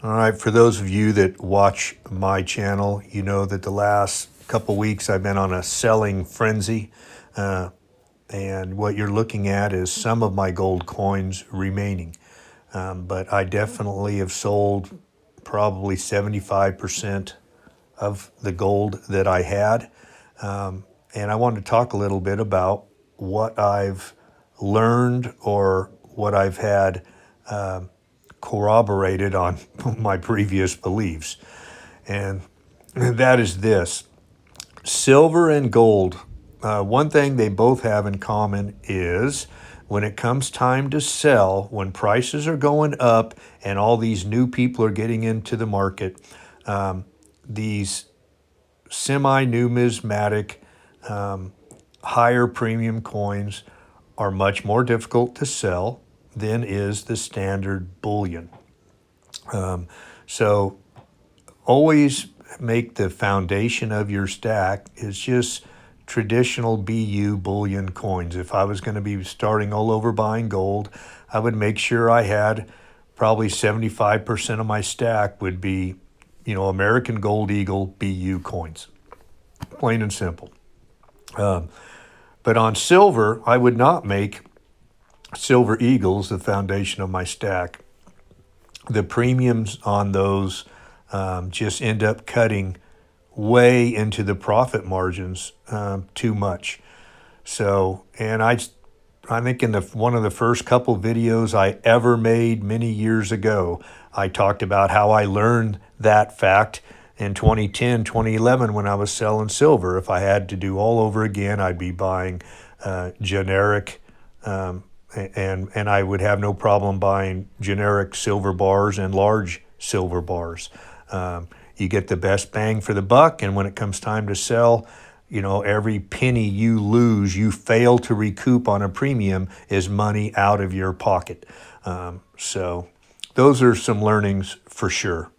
All right, for those of you that watch my channel, you know that the last couple weeks I've been on a selling frenzy. Uh, and what you're looking at is some of my gold coins remaining. But I definitely have sold probably 75% of the gold that I had. And I wanted to talk a little bit about what I've learned or what I've had corroborated on my previous beliefs. And that is this: silver and gold. One thing they both have in common is when it comes time to sell, when prices are going up and all these new people are getting into the market, these semi numismatic, higher premium coins are much more difficult to sell than is the standard bullion. So always make the foundation of your stack is just traditional BU bullion coins. If I was going to be starting all over buying gold, I would make sure I had probably 75% of my stack would be, American Gold Eagle BU coins. Plain and simple. But on silver, I would not make Silver Eagles the foundation of my stack. The premiums on those just end up cutting way into the profit margins too much. So, and I think in one of the first couple videos I ever made many years ago, I talked about how I learned that fact in 2010, 2011 when I was selling silver. If I had to do all over again, I'd be buying generic, and I would have no problem buying generic silver bars and large silver bars. You get the best bang for the buck, and when it comes time to sell, every penny you lose, you fail to recoup on a premium, is money out of your pocket. So those are some learnings for sure.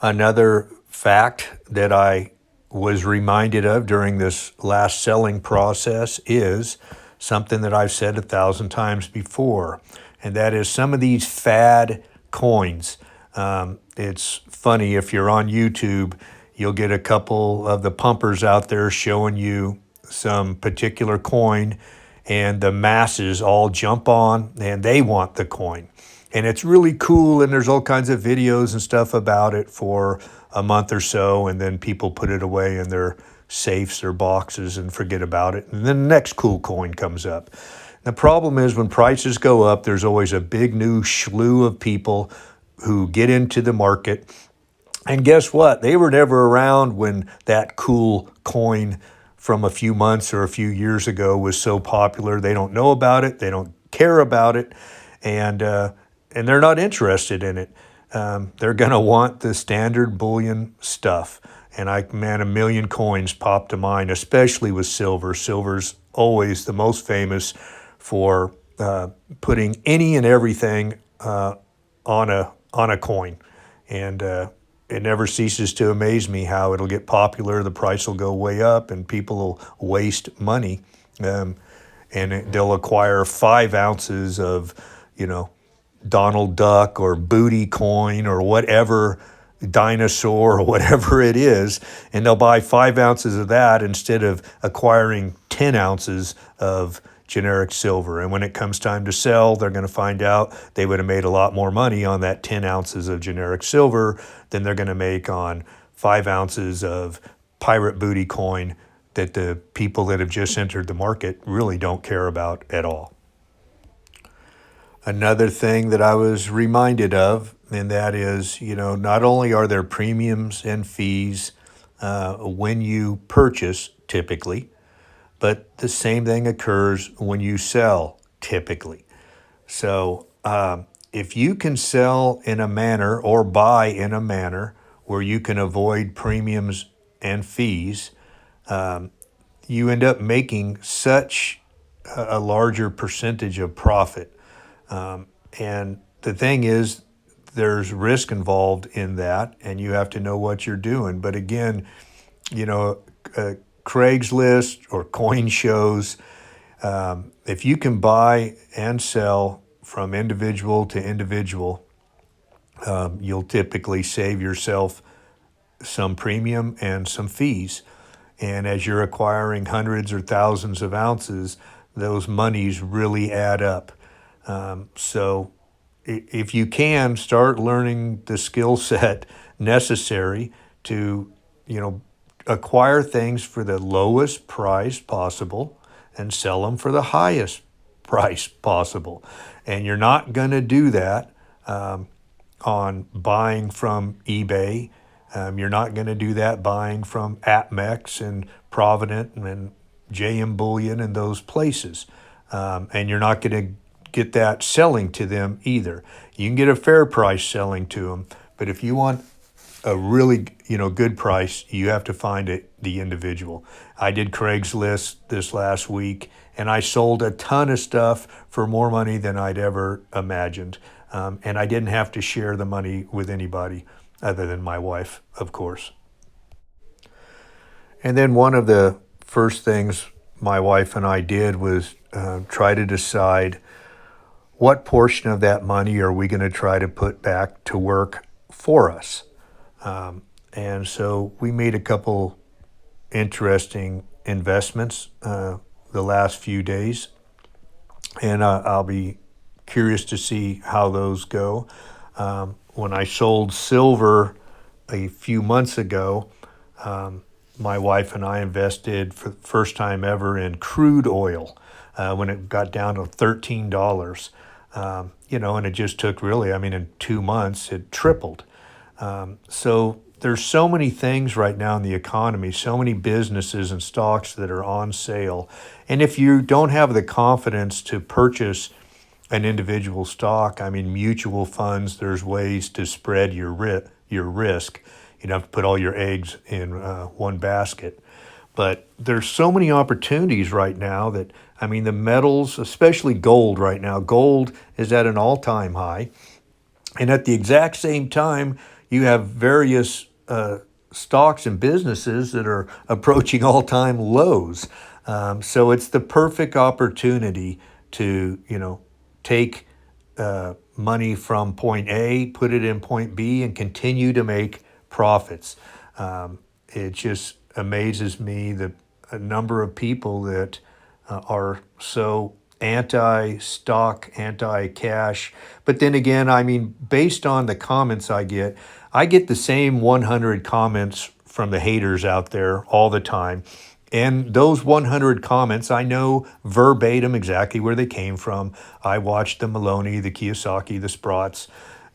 Another fact that I was reminded of during this last selling process is something that I've said 1,000 times before, and that is some of these fad coins. It's funny, if you're on YouTube, you'll get a couple of the pumpers out there showing you some particular coin, and the masses all jump on and they want the coin. And it's really cool, and there's all kinds of videos and stuff about it for a month or so, and then people put it away in their safes or boxes and forget about it. And then the next cool coin comes up. The problem is when prices go up, there's always a big new slew of people who get into the market. And guess what? They were never around when that cool coin from a few months or a few years ago was so popular. They don't know about it. They don't care about it. And they're not interested in it. They're going to want the standard bullion stuff. And a million coins pop to mind, especially with silver. Silver's always the most famous for putting any and everything on a coin. And it never ceases to amaze me how it'll get popular, the price will go way up, and people will waste money. They'll acquire 5 ounces of, Donald Duck or booty coin or whatever, dinosaur or whatever it is, and they'll buy 5 ounces of that instead of acquiring 10 ounces of generic silver. And when it comes time to sell, they're going to find out they would have made a lot more money on that 10 ounces of generic silver than they're going to make on 5 ounces of pirate booty coin that the people that have just entered the market really don't care about at all. Another thing that I was reminded of, and that is, not only are there premiums and fees when you purchase, typically, but the same thing occurs when you sell, typically. So if you can sell in a manner or buy in a manner where you can avoid premiums and fees, you end up making such a larger percentage of profit. And the thing is, there's risk involved in that, and you have to know what you're doing. But again, Craigslist or coin shows, if you can buy and sell from individual to individual, you'll typically save yourself some premium and some fees. And as you're acquiring hundreds or thousands of ounces, those monies really add up. So if you can start learning the skill set necessary to, acquire things for the lowest price possible and sell them for the highest price possible. And you're not going to do that on buying from eBay. You're not going to do that buying from APMEX and Provident and JM Bullion and those places. And you're not going to get that selling to them either. You can get a fair price selling to them, but if you want a really good price, you have to find it the individual. I did Craigslist this last week, and I sold a ton of stuff for more money than I'd ever imagined, and I didn't have to share the money with anybody other than my wife, of course. And then one of the first things my wife and I did was try to decide what portion of that money are we going to try to put back to work for us. And so we made a couple interesting investments the last few days, and I'll be curious to see how those go. When I sold silver a few months ago, my wife and I invested for the first time ever in crude oil when it got down to $13. And it just took really, in 2 months, it tripled. So there's so many things right now in the economy, so many businesses and stocks that are on sale. And if you don't have the confidence to purchase an individual stock, mutual funds, there's ways to spread your risk. You don't have to put all your eggs in one basket. But there's so many opportunities right now that, the metals, especially gold right now, gold is at an all-time high. And at the exact same time, you have various stocks and businesses that are approaching all-time lows. So it's the perfect opportunity to, take money from point A, put it in point B, and continue to make profits. It just amazes me the number of people that are so anti-stock, anti-cash. But then again, based on the comments I get the same 100 comments from the haters out there all the time. And those 100 comments, I know verbatim exactly where they came from. I watched the Maloney, the Kiyosaki, the Sprots,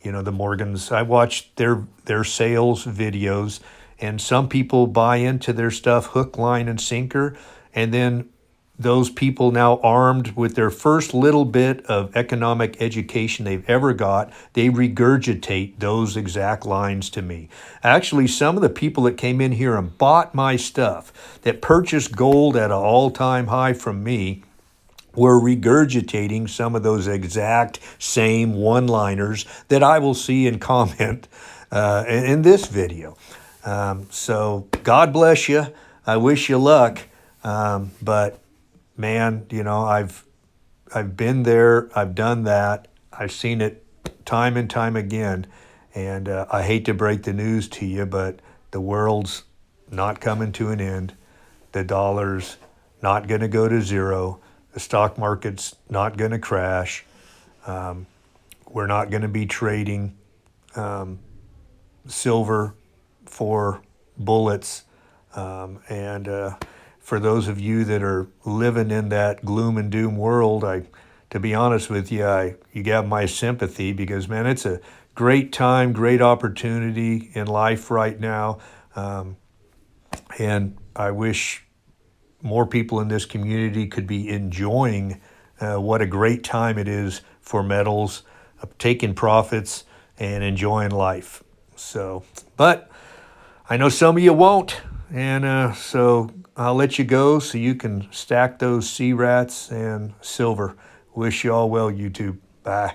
the Morgans. I watched their sales videos, and some people buy into their stuff hook, line, and sinker. And then those people, now armed with their first little bit of economic education they've ever got, they regurgitate those exact lines to me. Actually, some of the people that came in here and bought my stuff, that purchased gold at an all-time high from me, were regurgitating some of those exact same one-liners that I will see and comment in this video. So God bless you. I wish you luck. But man, I've been there, I've done that, I've seen it time and time again, and I hate to break the news to you, but the world's not coming to an end. The dollar's not going to go to zero. The stock market's not going to crash. We're not going to be trading silver for bullets, and for those of you that are living in that gloom and doom world, to be honest with you, you have my sympathy, because, man, it's a great time, great opportunity in life right now. And I wish more people in this community could be enjoying what a great time it is for metals, taking profits and enjoying life. So, but I know some of you won't. And so I'll let you go so you can stack those sea rats and silver. Wish you all well, YouTube. Bye.